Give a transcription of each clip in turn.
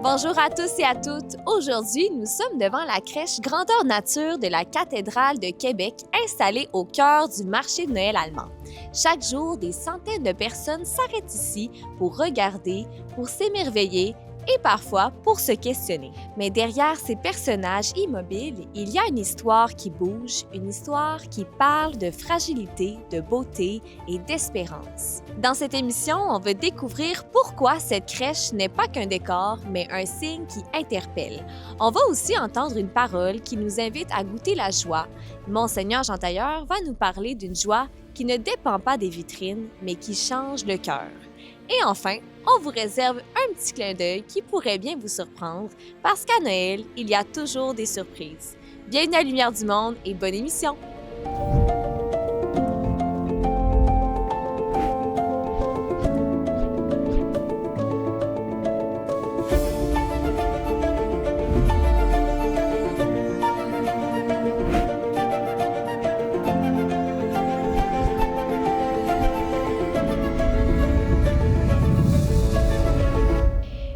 Bonjour à tous et à toutes. Aujourd'hui, nous sommes devant la crèche Grandeur Nature de la Cathédrale de Québec, installée au cœur du marché de Noël allemand. Chaque jour, des centaines de personnes s'arrêtent ici pour regarder, pour s'émerveiller et parfois pour se questionner. Mais derrière ces personnages immobiles, il y a une histoire qui bouge, une histoire qui parle de fragilité, de beauté et d'espérance. Dans cette émission, on va découvrir pourquoi cette crèche n'est pas qu'un décor, mais un signe qui interpelle. On va aussi entendre une parole qui nous invite à goûter la joie. Monseigneur Jean Tailleur va nous parler d'une joie qui ne dépend pas des vitrines, mais qui change le cœur. Et enfin, on vous réserve un petit clin d'œil qui pourrait bien vous surprendre, parce qu'à Noël, il y a toujours des surprises. Bienvenue à Lumière du Monde et bonne émission!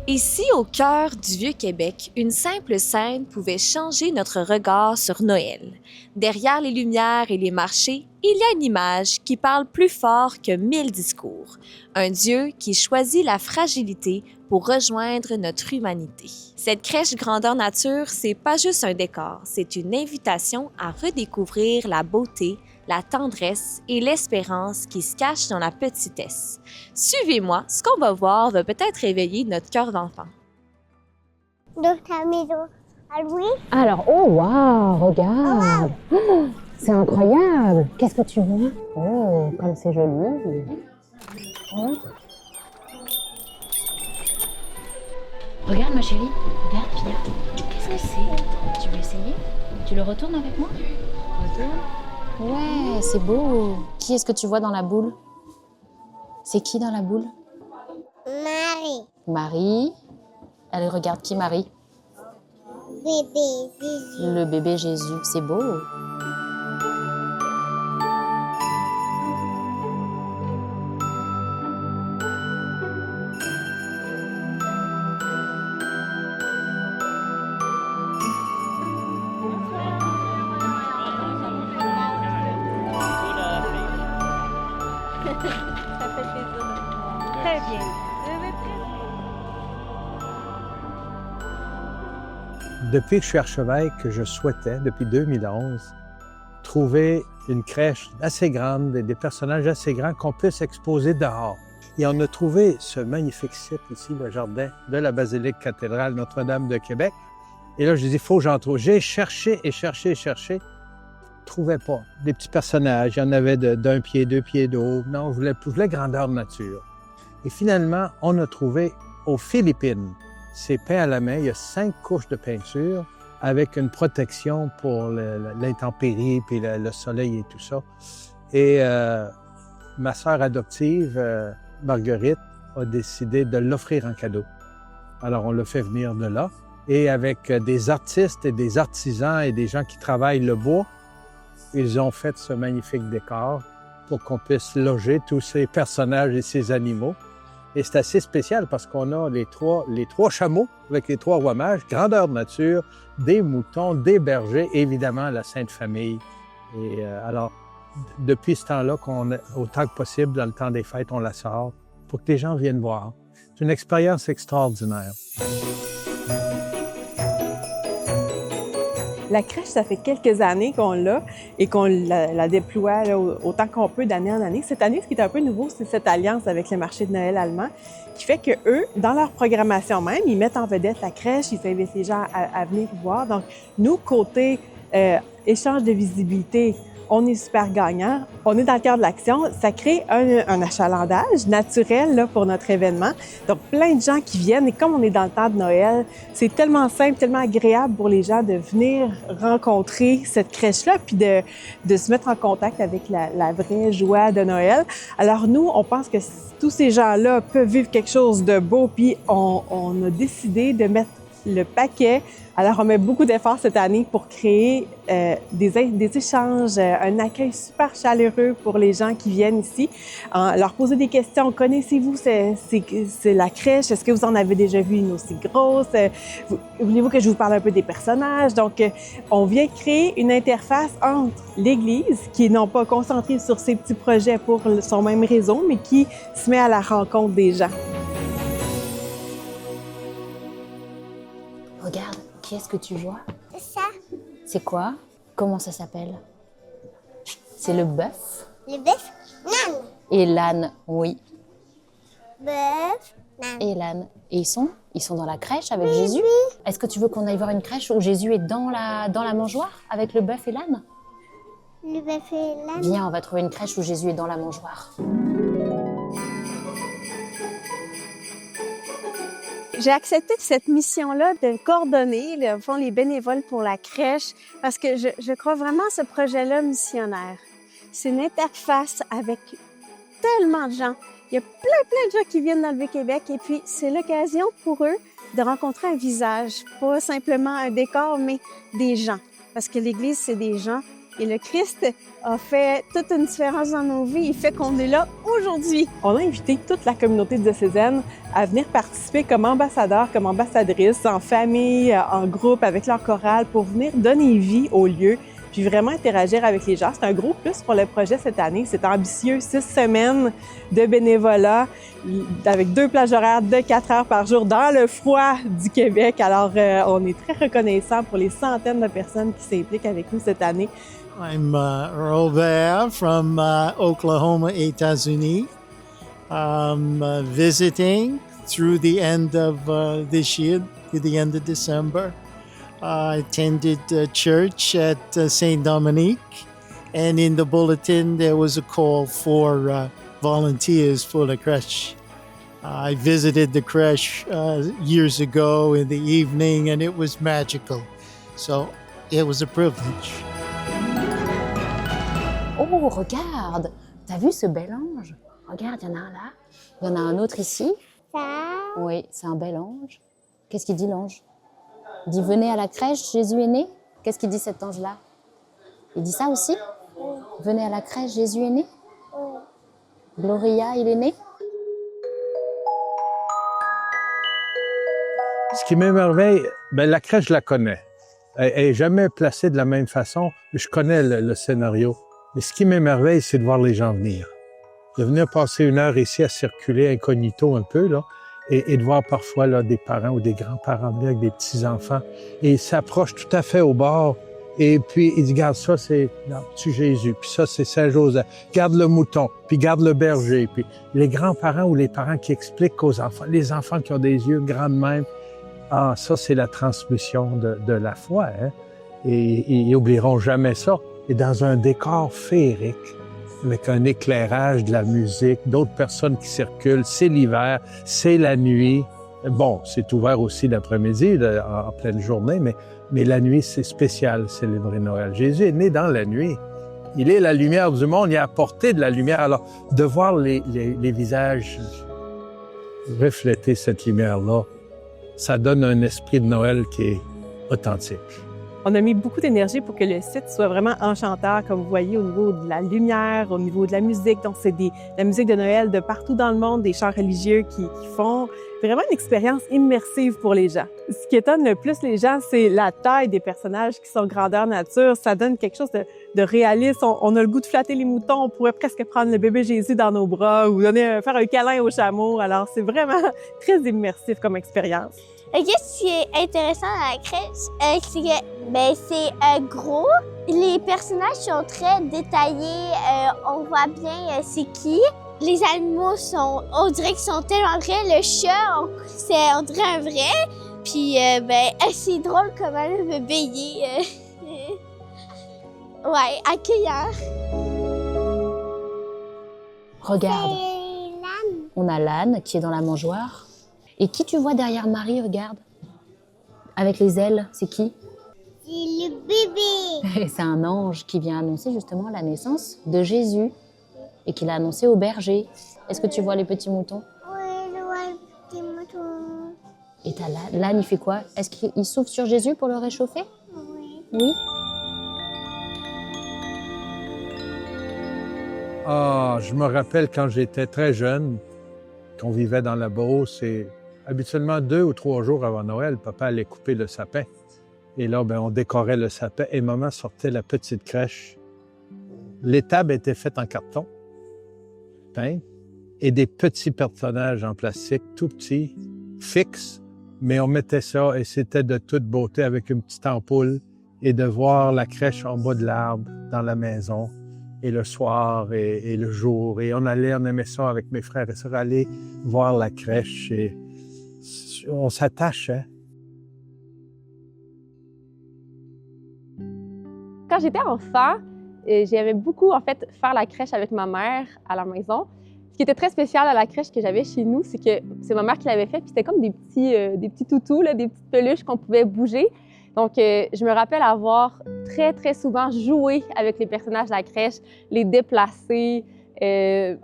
Ici, au cœur du Vieux-Québec, une simple scène pouvait changer notre regard sur Noël. Derrière les lumières et les marchés, il y a une image qui parle plus fort que 1000 discours. Un Dieu qui choisit la fragilité pour rejoindre notre humanité. Cette crèche Grandeur Nature, c'est pas juste un décor, c'est une invitation à redécouvrir la beauté, la tendresse et l'espérance qui se cachent dans la petitesse. Suivez-moi, ce qu'on va voir va peut-être réveiller notre cœur d'enfant. Donc ta maison à Louis? Alors, oh waouh, regarde! Oh, c'est incroyable! Qu'est-ce que tu vois? Oh, comme c'est joli! Oh. Regarde ma chérie, regarde Pia. Qu'est-ce que c'est? Tu veux essayer? Tu le retournes avec moi? Retourne. Ouais, c'est beau. Qui est-ce que tu vois dans la boule? C'est qui dans la boule? Marie. Marie. Elle regarde qui, Marie? Bébé Jésus. Le bébé Jésus. C'est beau. Très bien. Depuis que je suis archevêque, je souhaitais, depuis 2011, trouver une crèche assez grande, des personnages assez grands qu'on puisse exposer dehors. Et on a trouvé ce magnifique site ici, le jardin de la basilique cathédrale Notre-Dame de Québec. Et là, je dis, il faut que j'en trouve. J'ai cherché et cherché et cherché. Je ne trouvais pas. Des petits personnages, il y en avait d'un pied, 2 pieds d'eau. Non, je voulais grandeur nature. Et finalement, on a trouvé aux Philippines. C'est peint à la main, il y a 5 couches de peinture avec une protection pour l'intempérie, puis le soleil et tout ça. Et ma sœur adoptive, Marguerite, a décidé de l'offrir en cadeau. Alors, on l'a fait venir de là. Et avec des artistes et des artisans et des gens qui travaillent le bois, ils ont fait ce magnifique décor pour qu'on puisse loger tous ces personnages et ces animaux. Et c'est assez spécial parce qu'on a les trois chameaux avec les 3 rois mages, grandeur nature, des moutons, des bergers, et évidemment la Sainte Famille. Et alors, depuis ce temps-là, autant que possible, dans le temps des fêtes, on la sort pour que les gens viennent voir. C'est une expérience extraordinaire. La crèche, ça fait quelques années qu'on l'a et qu'on la déploie là, autant qu'on peut d'année en année. Cette année, ce qui est un peu nouveau, c'est cette alliance avec le marché de Noël allemand qui fait qu'eux, dans leur programmation même, ils mettent en vedette la crèche, ils invitent les gens à venir voir. Donc, nous, côté échange de visibilité, on est super gagnant. On est dans le cœur de l'action. Ça crée un achalandage naturel là, pour notre événement. Donc, plein de gens qui viennent. Et comme on est dans le temps de Noël, c'est tellement simple, tellement agréable pour les gens de venir rencontrer cette crèche-là puis de se mettre en contact avec la vraie joie de Noël. Alors, nous, on pense que tous ces gens-là peuvent vivre quelque chose de beau. Puis, on a décidé de mettre le paquet. Alors, on met beaucoup d'efforts cette année pour créer des échanges, un accueil super chaleureux pour les gens qui viennent ici. Leur poser des questions. Connaissez-vous c'est la crèche? Est-ce que vous en avez déjà vu une aussi grosse? Voulez-vous que je vous parle un peu des personnages? Donc, on vient créer une interface entre l'Église, qui n'est non pas concentrée sur ses petits projets pour son même réseau, mais qui se met à la rencontre des gens. Regarde, qui est-ce que tu vois? Ça, C'est quoi? Comment ça s'appelle? C'est le bœuf le bœuf, nan. et l'âne, oui. Bœuf, nan. Et l'âne. Et ils sont dans la crèche avec Jésus? Est-ce que tu veux qu'on aille voir une crèche où Jésus est dans la mangeoire avec le bœuf et l'âne? Le bœuf et l'âne. Viens, on va trouver une crèche où Jésus est dans la mangeoire. J'ai accepté cette mission-là de coordonner les bénévoles pour la crèche parce que je crois vraiment à ce projet-là missionnaire. C'est une interface avec tellement de gens. Il y a plein de gens qui viennent dans le Vieux-Québec et puis c'est l'occasion pour eux de rencontrer un visage, pas simplement un décor, mais des gens. Parce que l'Église, c'est des gens. Et le Christ a fait toute une différence dans nos vies. Il fait qu'on est là aujourd'hui. On a invité toute la communauté diocésaine à venir participer comme ambassadeurs, comme ambassadrices, en famille, en groupe, avec leur chorale, pour venir donner vie au lieu, puis vraiment interagir avec les gens. C'est un gros plus pour le projet cette année. C'est ambitieux, 6 semaines de bénévolat, avec 2 plages horaires de 4 heures par jour dans le froid du Québec. Alors, on est très reconnaissants pour les centaines de personnes qui s'impliquent avec nous cette année. I'm Robert from Oklahoma, États-Unis. Visiting through the end of this year, to the end of December. I attended church at St. Dominique, and in the bulletin there was a call for volunteers for the creche. I visited the creche years ago in the evening, and it was magical. So it was a privilege. Oh, regarde! T'as vu ce bel ange? Regarde, il y en a un là. Il y en a un autre ici. Ça, Oui, c'est un bel ange. Qu'est-ce qu'il dit l'ange? Il dit venez à la crèche, Jésus est né. Qu'est-ce qu'il dit cet ange-là? Il dit ça aussi? Venez à la crèche, Jésus est né. Gloria, il est né. Ce qui m'émerveille, la crèche, je la connais. Elle n'est jamais placée de la même façon. Je connais le scénario. Mais ce qui m'émerveille, c'est de voir les gens venir. De venir passer 1 heure ici à circuler incognito un peu, là, et de voir parfois là, des parents ou des grands-parents venir avec des petits-enfants. Et ils s'approchent tout à fait au bord. Et puis, ils disent, garde ça, c'est petit Jésus. Puis ça, c'est Saint-Joseph. Garde le mouton. Puis garde le berger. Puis les grands-parents ou les parents qui expliquent aux enfants, les enfants qui ont des yeux grands de même, ah, ça, c'est la transmission de la foi. Hein? Et ils n'oublieront jamais ça. Et dans un décor féerique, avec un éclairage, de la musique, d'autres personnes qui circulent, c'est l'hiver, c'est la nuit. Bon, c'est ouvert aussi l'après-midi, en pleine journée, mais la nuit, c'est spécial, célébrer Noël. Jésus est né dans la nuit. Il est la lumière du monde, il a apporté de la lumière. Alors, de voir les visages refléter cette lumière-là, ça donne un esprit de Noël qui est authentique. On a mis beaucoup d'énergie pour que le site soit vraiment enchanteur, comme vous voyez, au niveau de la lumière, au niveau de la musique. Donc, c'est la musique de Noël de partout dans le monde, des chants religieux qui font vraiment une expérience immersive pour les gens. Ce qui étonne le plus les gens, c'est la taille des personnages qui sont grandeur nature. Ça donne quelque chose de réaliste. On a le goût de flatter les moutons. On pourrait presque prendre le bébé Jésus dans nos bras ou faire un câlin au chameau. Alors, c'est vraiment très immersif comme expérience. Qu'est-ce qui est intéressant à la crèche, c'est que c'est gros. Les personnages sont très détaillés. On voit bien c'est qui. Les animaux on dirait qu'ils sont tellement vrais. Le chat, on dirait un vrai. Puis c'est drôle comment le bébé il est. Ouais, accueillant. Regarde, C'est l'âne. on a l'âne qui est dans la mangeoire. Et qui tu vois derrière Marie, regarde? Avec les ailes, c'est qui? C'est le bébé. C'est un ange qui vient annoncer justement la naissance de Jésus et qui l'a annoncé au berger. Est-ce que tu vois les petits moutons? Oui, le petit mouton. Et Et l'âne, il fait quoi? Est-ce qu'il souffle sur Jésus pour le réchauffer? Oui. Oui. Ah, je me rappelle quand j'étais très jeune, qu'on vivait dans la Beauce, et habituellement 2 ou 3 jours avant Noël, papa allait couper le sapin. Et là, on décorait le sapin et maman sortait la petite crèche. L'étable était faite en carton, peint, et des petits personnages en plastique, tout petits, fixes, mais on mettait ça et c'était de toute beauté avec une petite ampoule et de voir la crèche en bas de l'arbre dans la maison. Et le soir et le jour. Et on aimait ça avec mes frères et sœurs, aller voir la crèche. Et on s'attache, hein? Quand j'étais enfant, j'aimais beaucoup, en fait, faire la crèche avec ma mère à la maison. Ce qui était très spécial à la crèche que j'avais chez nous, c'est que c'est ma mère qui l'avait fait, puis c'était comme des petits toutous, là, des petites peluches qu'on pouvait bouger. Donc, je me rappelle avoir très, très souvent joué avec les personnages de la crèche, les déplacer. Je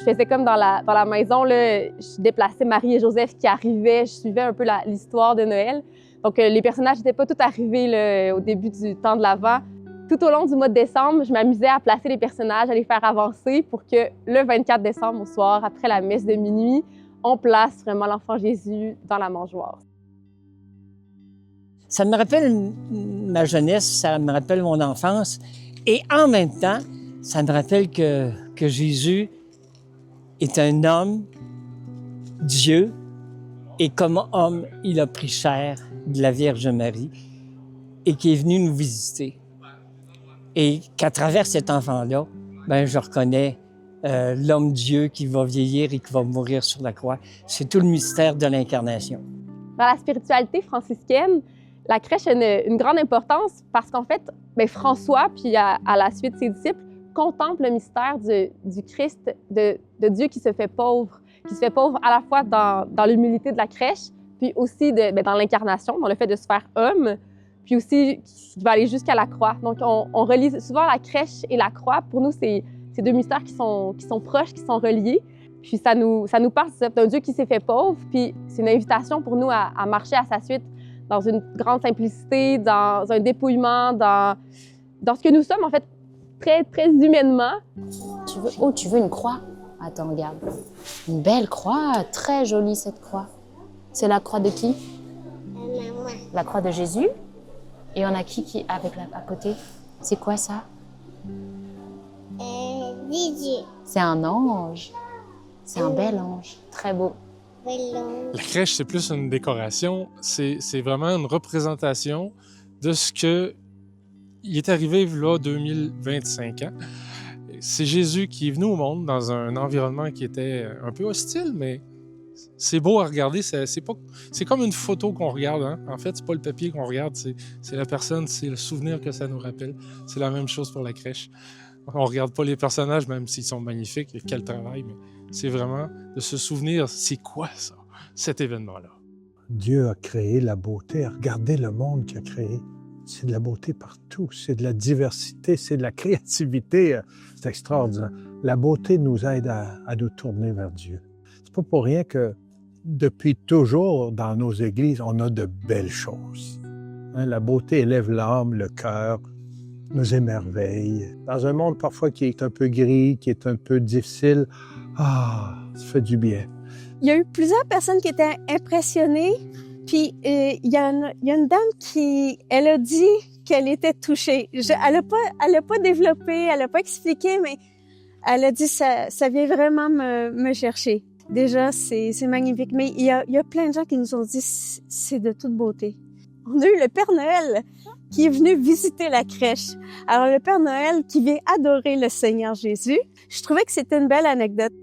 faisais comme dans la maison, là, je déplaçais Marie et Joseph qui arrivaient. Je suivais un peu l'histoire de Noël. Donc, les personnages n'étaient pas tous arrivés là, au début du temps de l'Avent. Tout au long du mois de décembre, je m'amusais à placer les personnages, à les faire avancer pour que le 24 décembre, au soir, après la messe de minuit, on place vraiment l'enfant Jésus dans la mangeoire. Ça me rappelle ma jeunesse, ça me rappelle mon enfance. Et en même temps, ça me rappelle que Jésus est un homme, Dieu, et comme homme, il a pris chair de la Vierge Marie et qui est venu nous visiter. Et qu'à travers cet enfant-là, je reconnais l'homme-Dieu qui va vieillir et qui va mourir sur la croix. C'est tout le mystère de l'incarnation. Dans la spiritualité franciscaine, la crèche a une grande importance parce qu'en fait, François, puis à la suite ses disciples, contemplent le mystère du Christ, de Dieu qui se fait pauvre à la fois dans l'humilité de la crèche, puis aussi dans l'incarnation, dans le fait de se faire homme, puis aussi qui va aller jusqu'à la croix. Donc, on relie souvent la crèche et la croix. Pour nous, c'est deux mystères qui sont proches, qui sont reliés. Puis ça nous parle d'un Dieu qui s'est fait pauvre, puis c'est une invitation pour nous à marcher à sa suite dans une grande simplicité, dans un dépouillement, dans ce que nous sommes, en fait, très, très humainement. Tu veux une croix? Attends, regarde. Une belle croix, très jolie cette croix. C'est la croix de qui? Maman. La croix de Jésus? Et on a qui avec à côté? C'est quoi ça? Didier. C'est un ange. C'est un bel ange, très beau. La crèche, c'est plus une décoration. C'est vraiment une représentation de ce que il est arrivé là 2025 ans. C'est Jésus qui est venu au monde dans un environnement qui était un peu hostile, mais c'est beau à regarder. C'est comme une photo qu'on regarde. Hein? En fait, c'est pas le papier qu'on regarde, c'est la personne, c'est le souvenir que ça nous rappelle. C'est la même chose pour la crèche. On regarde pas les personnages, même s'ils sont magnifiques, et quel travail, mais c'est vraiment de se souvenir, c'est quoi ça, cet événement-là? Dieu a créé la beauté. Regardez le monde qu'il a créé. C'est de la beauté partout. C'est de la diversité, c'est de la créativité. C'est extraordinaire. La beauté nous aide à nous tourner vers Dieu. C'est pas pour rien que depuis toujours, dans nos églises, on a de belles choses. Hein, la beauté élève l'âme, le cœur, nous émerveille. Dans un monde parfois qui est un peu gris, qui est un peu difficile, ça fait du bien. Il y a eu plusieurs personnes qui étaient impressionnées, puis il y a une dame elle a dit qu'elle était touchée. Elle a pas développé, elle a pas expliqué, mais elle a dit ça vient vraiment me chercher. Déjà, c'est magnifique. Mais il y a plein de gens qui nous ont dit c'est de toute beauté. On a eu le Père Noël qui est venu visiter la crèche. Alors, le Père Noël qui vient adorer le Seigneur Jésus. Je trouvais que c'était une belle anecdote.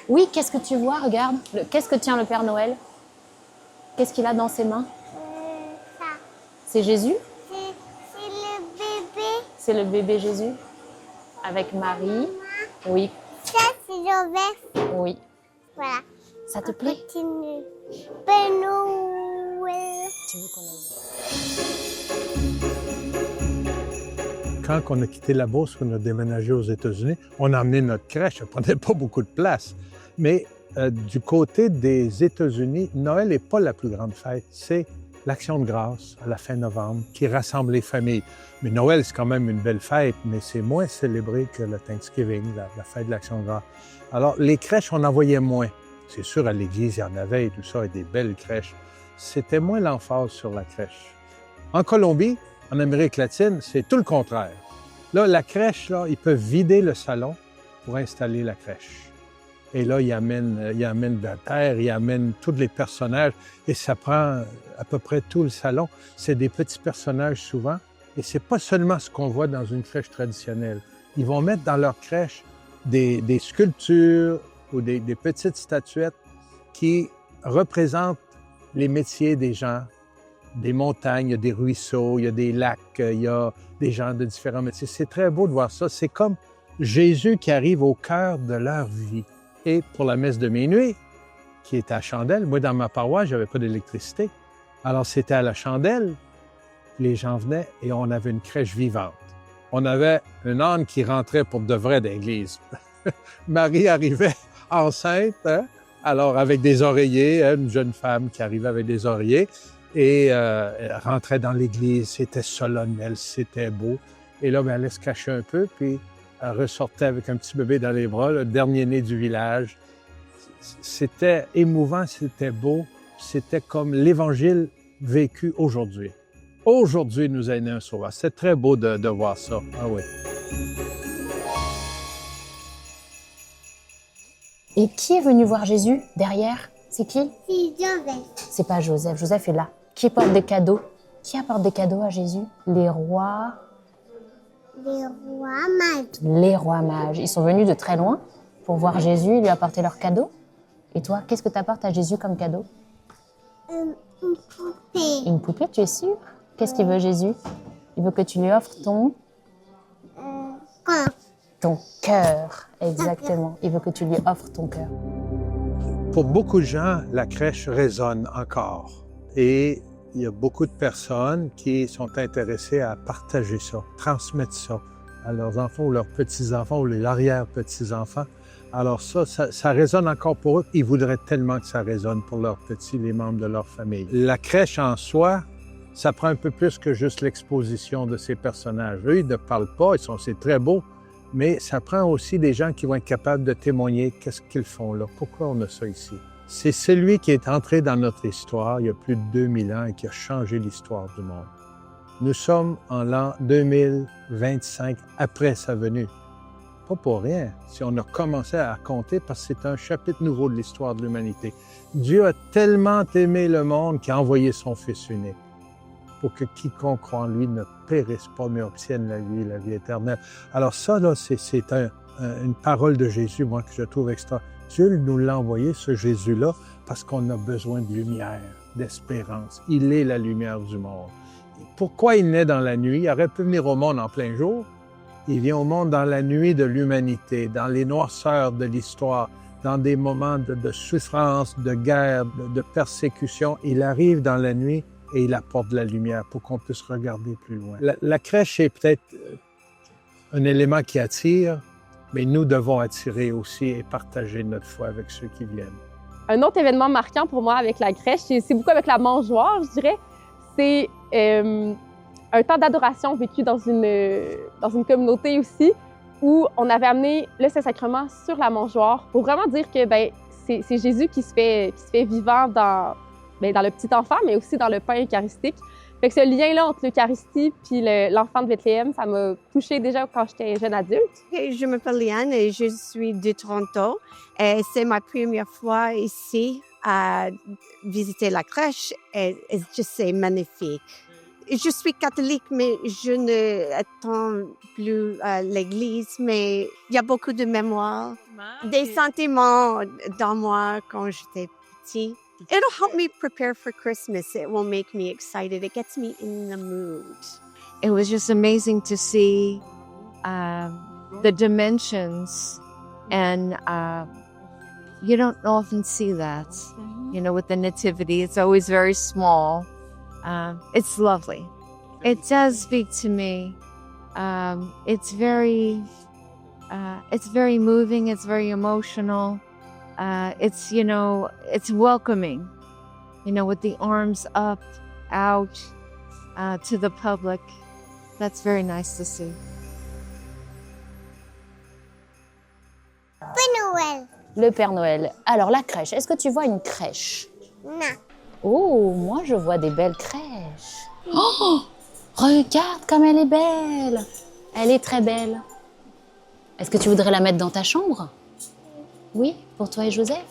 Oui, qu'est-ce que tu vois? Regarde. Qu'est-ce que tient le Père Noël? Qu'est-ce qu'il a dans ses mains? Ça. C'est Jésus? C'est le bébé. C'est le bébé Jésus? Avec Marie? Oui. Ça, c'est Joseph. Oui. Voilà. Ça te plaît? Continue. Père Noël. Tu veux qu'on aille? quand on a quitté la Beauce, on a déménagé aux États-Unis, on a emmené notre crèche. Ça ne prenait pas beaucoup de place. Mais du côté des États-Unis, Noël n'est pas la plus grande fête. C'est l'Action de grâce à la fin novembre qui rassemble les familles. Mais Noël, c'est quand même une belle fête, mais c'est moins célébré que le Thanksgiving, la fête de l'Action de grâce. Alors, les crèches, on en voyait moins. C'est sûr, à l'église, il y en avait et tout ça, et des belles crèches. C'était moins l'emphase sur la crèche. En Colombie, en Amérique latine, c'est tout le contraire. Là, la crèche, là, ils peuvent vider le salon pour installer la crèche. Et là, ils amènent de la terre, ils amènent tous les personnages, et ça prend à peu près tout le salon. C'est des petits personnages souvent, et c'est pas seulement ce qu'on voit dans une crèche traditionnelle. Ils vont mettre dans leur crèche des sculptures ou des petites statuettes qui représentent les métiers des gens, des montagnes, il y a des ruisseaux, il y a des lacs, il y a des gens de différents métiers. C'est très beau de voir ça. C'est comme Jésus qui arrive au cœur de leur vie. Et pour la messe de minuit, qui est à chandelle, moi, dans ma paroisse, je n'avais pas d'électricité. Alors, c'était à la chandelle. Les gens venaient et on avait une crèche vivante. On avait un âne qui rentrait pour de vrai d'église. Marie arrivait enceinte, hein? Alors avec des oreillers, une jeune femme qui arrivait avec des oreillers et elle rentrait dans l'église. C'était solennel, c'était beau. Et là, elle allait se cacher un peu, puis elle ressortait avec un petit bébé dans les bras, le dernier-né du village. C'était émouvant, c'était beau. C'était comme l'Évangile vécu aujourd'hui. Aujourd'hui, nous a né un sauveur. C'est très beau de voir ça. Ah oui. Et qui est venu voir Jésus derrière? C'est qui? C'est Joseph. C'est pas Joseph. Joseph est là. Qui porte des cadeaux? Qui apporte des cadeaux à Jésus? Les rois. Les rois mages. Les rois mages. Ils sont venus de très loin pour voir Jésus et lui apporter leurs cadeaux. Et toi, qu'est-ce que tu apportes à Jésus comme cadeau? Une poupée. Une poupée, tu es sûre? Qu'est-ce qu'il veut Jésus? Il veut que tu lui offres ton... Quoi? Ton cœur, exactement. Il veut que tu lui offres ton cœur. Pour beaucoup de gens, la crèche résonne encore. Et il y a beaucoup de personnes qui sont intéressées à partager ça, transmettre ça à leurs enfants ou leurs petits-enfants ou les arrière-petits-enfants. Alors ça résonne encore pour eux. Ils voudraient tellement que ça résonne pour leurs petits, les membres de leur famille. La crèche en soi, ça prend un peu plus que juste l'exposition de ces personnages. Eux, ils ne parlent pas, c'est très beau, mais ça prend aussi des gens qui vont être capables de témoigner qu'est-ce qu'ils font là, pourquoi on a ça ici. C'est celui qui est entré dans notre histoire il y a plus de 2000 ans et qui a changé l'histoire du monde. Nous sommes en l'an 2025 après sa venue. Pas pour rien, si on a commencé à compter, parce que c'est un chapitre nouveau de l'histoire de l'humanité. Dieu a tellement aimé le monde qu'il a envoyé son Fils unique pour que quiconque croit en lui ne périsse pas, mais obtienne la vie éternelle. Alors ça, là, c'est une parole de Jésus, moi, que je trouve extra. Dieu nous l'a envoyé, ce Jésus-là, parce qu'on a besoin de lumière, d'espérance. Il est la lumière du monde. Pourquoi il naît dans la nuit? Il aurait pu venir au monde en plein jour. Il vient au monde dans la nuit de l'humanité, dans les noirceurs de l'histoire, dans des moments de souffrance, de guerre, de persécution. Il arrive dans la nuit et il apporte de la lumière pour qu'on puisse regarder plus loin. La crèche est peut-être un élément qui attire, mais nous devons attirer aussi et partager notre foi avec ceux qui viennent. Un autre événement marquant pour moi avec la crèche, c'est beaucoup avec la mangeoire, je dirais. C'est un temps d'adoration vécu dans une communauté aussi, où on avait amené le Saint-Sacrement sur la mangeoire pour vraiment dire que c'est Jésus qui se fait vivant dans le petit enfant, mais aussi dans le pain eucharistique. Fait que ce lien-là entre l'Eucharistie et l'enfant de Bethléem, ça m'a touchée déjà quand j'étais jeune adulte. Je m'appelle Liane et je suis de Toronto. Et c'est ma première fois ici à visiter la crèche et c'est magnifique. Je suis catholique, mais je ne attends plus à l'église, mais il y a beaucoup de mémoires, des sentiments dans moi quand j'étais petit. It'll help me prepare for Christmas. It will make me excited. It gets me in the mood. It was just amazing to see the dimensions, and you don't often see that. You know, with the nativity, it's always very small. It's lovely. It does speak to me It's very moving. It's very emotional. It's, you know, it's welcoming, you know, with the arms up, out to the public. That's very nice to see. Père Noël. Le Père Noël. Alors, la crèche. Est-ce que tu vois une crèche? Non. Oh, moi, je vois des belles crèches. Oh, regarde comme elle est belle. Elle est très belle. Est-ce que tu voudrais la mettre dans ta chambre? Oui, pour toi et Joseph?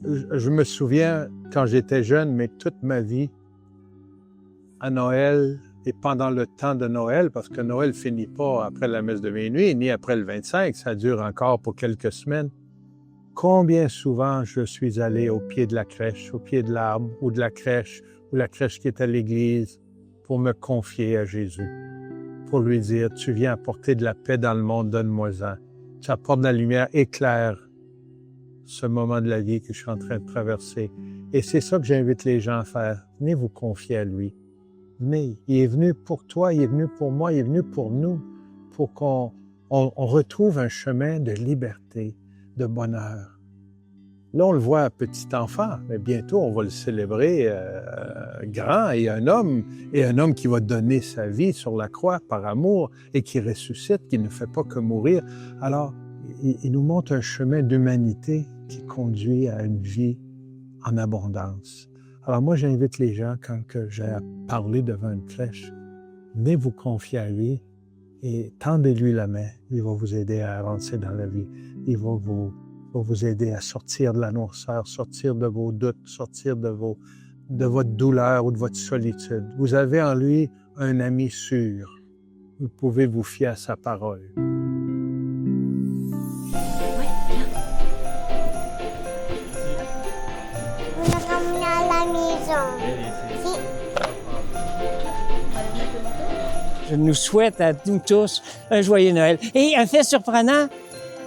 Je me souviens, quand j'étais jeune, mais toute ma vie, à Noël et pendant le temps de Noël, parce que Noël ne finit pas après la messe de minuit, ni après le 25, ça dure encore pour quelques semaines. Combien souvent je suis allé au pied de la crèche, au pied de l'arbre, ou de la crèche, ou la crèche qui est à l'église, pour me confier à Jésus, pour lui dire, tu viens apporter de la paix dans le monde, donne-moi-en. Tu apportes de la lumière, éclaire ce moment de la vie que je suis en train de traverser. Et c'est ça que j'invite les gens à faire. Venez vous confier à lui. Venez. Il est venu pour toi, il est venu pour moi, il est venu pour nous, pour qu'on retrouve un chemin de liberté, de bonheur. Là, on le voit petit enfant, mais bientôt, on va le célébrer grand et un homme qui va donner sa vie sur la croix par amour et qui ressuscite, qui ne fait pas que mourir. Alors, il nous montre un chemin d'humanité qui conduit à une vie en abondance. Alors moi, j'invite les gens, quand j'ai à parler devant une crèche, venez vous confier à lui et tendez-lui la main. Il va vous aider à avancer dans la vie. Il va vous aider à sortir de la noirceur, sortir de vos doutes, sortir de votre douleur ou de votre solitude. Vous avez en lui un ami sûr. Vous pouvez vous fier à sa parole. Je nous souhaite à nous tous un joyeux Noël. Et un fait surprenant,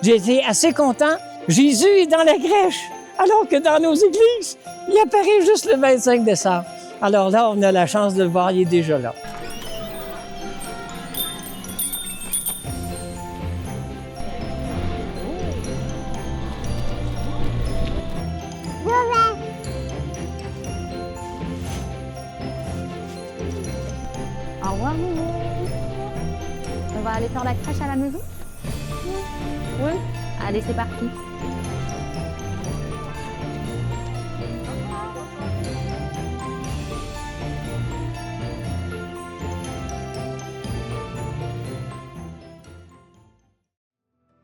j'ai été assez content. Jésus est dans la crèche, alors que dans nos églises, il apparaît juste le 25 décembre. Alors là, on a la chance de le voir, il est déjà là. Au revoir, Moumou. On va aller faire la crèche à la maison? Oui. Allez, c'est parti.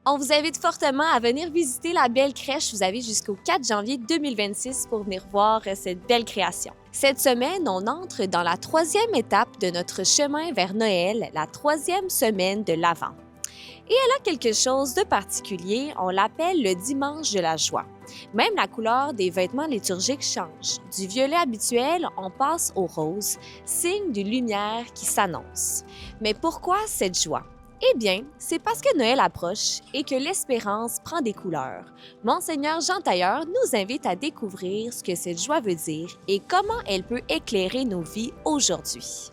On vous invite fortement à venir visiter la belle crèche. Vous avez jusqu'au 4 janvier 2026 pour venir voir cette belle création. Cette semaine, on entre dans la 3e étape de notre chemin vers Noël, la 3e semaine de l'Avent. Et elle a quelque chose de particulier, on l'appelle le dimanche de la joie. Même la couleur des vêtements liturgiques change. Du violet habituel, on passe au rose, signe d'une lumière qui s'annonce. Mais pourquoi cette joie? Eh bien, c'est parce que Noël approche et que l'espérance prend des couleurs. Monseigneur Jean Tailleur nous invite à découvrir ce que cette joie veut dire et comment elle peut éclairer nos vies aujourd'hui.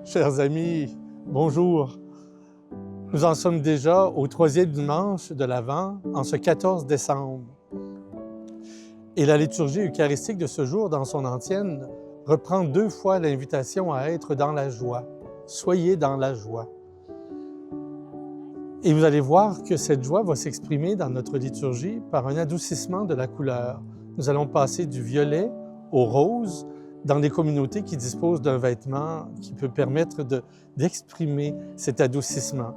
Chers amis, bonjour. Nous en sommes déjà au 3e dimanche de l'Avent, en ce 14 décembre. Et la liturgie eucharistique de ce jour, dans son entienne, reprend 2 fois l'invitation à être dans la joie. Soyez dans la joie. Et vous allez voir que cette joie va s'exprimer dans notre liturgie par un adoucissement de la couleur. Nous allons passer du violet au rose dans des communautés qui disposent d'un vêtement qui peut permettre d'exprimer cet adoucissement.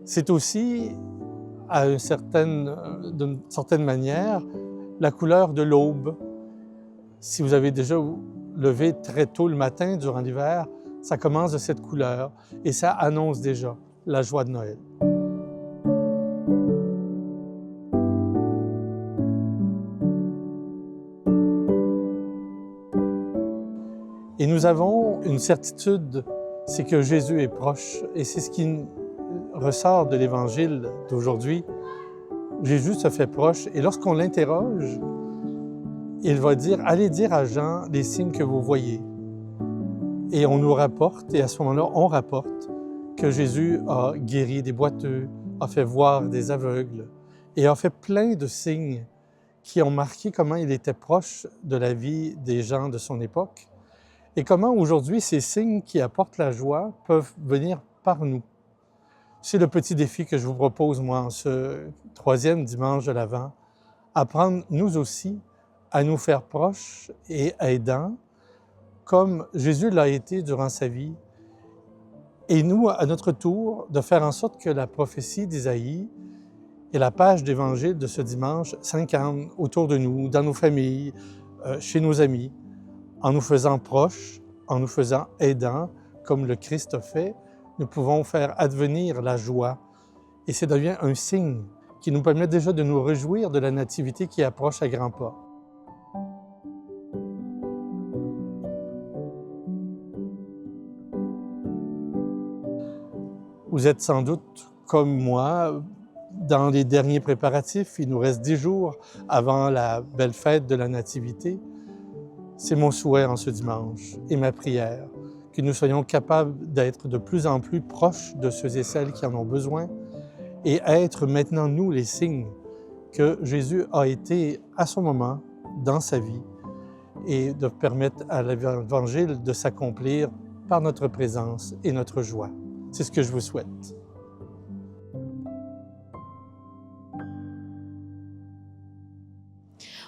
C'est aussi, d'une certaine manière, la couleur de l'aube. Si vous avez déjà levé très tôt le matin durant l'hiver, ça commence de cette couleur et ça annonce déjà la joie de Noël. Et nous avons une certitude, c'est que Jésus est proche. Et c'est ce qui ressort de l'Évangile d'aujourd'hui. Jésus se fait proche et lorsqu'on l'interroge, il va dire « Allez dire à Jean les signes que vous voyez. » Et on nous rapporte, et à ce moment-là, on rapporte que Jésus a guéri des boiteux, a fait voir des aveugles et a fait plein de signes qui ont marqué comment il était proche de la vie des gens de son époque et comment aujourd'hui ces signes qui apportent la joie peuvent venir par nous. C'est le petit défi que je vous propose, moi, en ce 3e dimanche de l'Avent, apprendre nous aussi à nous faire proches et aidants, comme Jésus l'a été durant sa vie, et nous, à notre tour, de faire en sorte que la prophétie d'Isaïe et la page d'Évangile de ce dimanche s'incarnent autour de nous, dans nos familles, chez nos amis, en nous faisant proches, en nous faisant aidants, comme le Christ a fait, nous pouvons faire advenir la joie. Et ça devient un signe qui nous permet déjà de nous réjouir de la nativité qui approche à grands pas. Vous êtes sans doute, comme moi, dans les derniers préparatifs. Il nous reste 10 jours avant la belle fête de la Nativité. C'est mon souhait en ce dimanche et ma prière, que nous soyons capables d'être de plus en plus proches de ceux et celles qui en ont besoin et être maintenant, nous, les signes que Jésus a été à son moment dans sa vie et de permettre à l'Évangile de s'accomplir par notre présence et notre joie. C'est ce que je vous souhaite.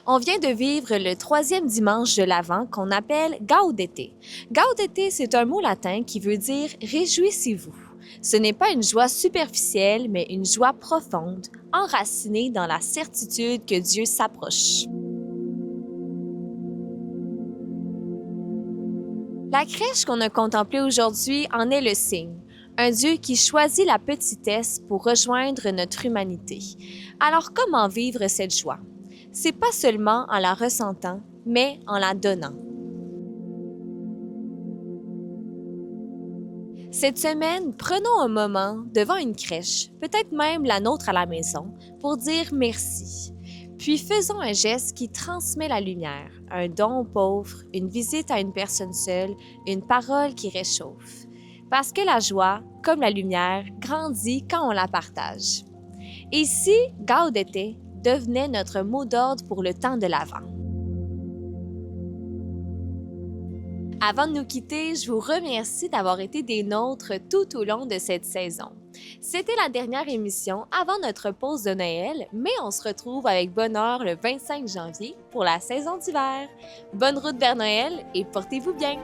On vient de vivre le 3e dimanche de l'Avent qu'on appelle Gaudete. Gaudete, c'est un mot latin qui veut dire « réjouissez-vous ». Ce n'est pas une joie superficielle, mais une joie profonde, enracinée dans la certitude que Dieu s'approche. La crèche qu'on a contemplée aujourd'hui en est le signe. Un Dieu qui choisit la petitesse pour rejoindre notre humanité. Alors comment vivre cette joie? C'est pas seulement en la ressentant, mais en la donnant. Cette semaine, prenons un moment devant une crèche, peut-être même la nôtre à la maison, pour dire merci. Puis faisons un geste qui transmet la lumière, un don aux pauvres, une visite à une personne seule, une parole qui réchauffe. Parce que la joie, comme la lumière, grandit quand on la partage. Et ici, Gaudete devenait notre mot d'ordre pour le temps de l'Avent. Avant de nous quitter, je vous remercie d'avoir été des nôtres tout au long de cette saison. C'était la dernière émission avant notre pause de Noël, mais on se retrouve avec bonheur le 25 janvier pour la saison d'hiver. Bonne route vers Noël et portez-vous bien!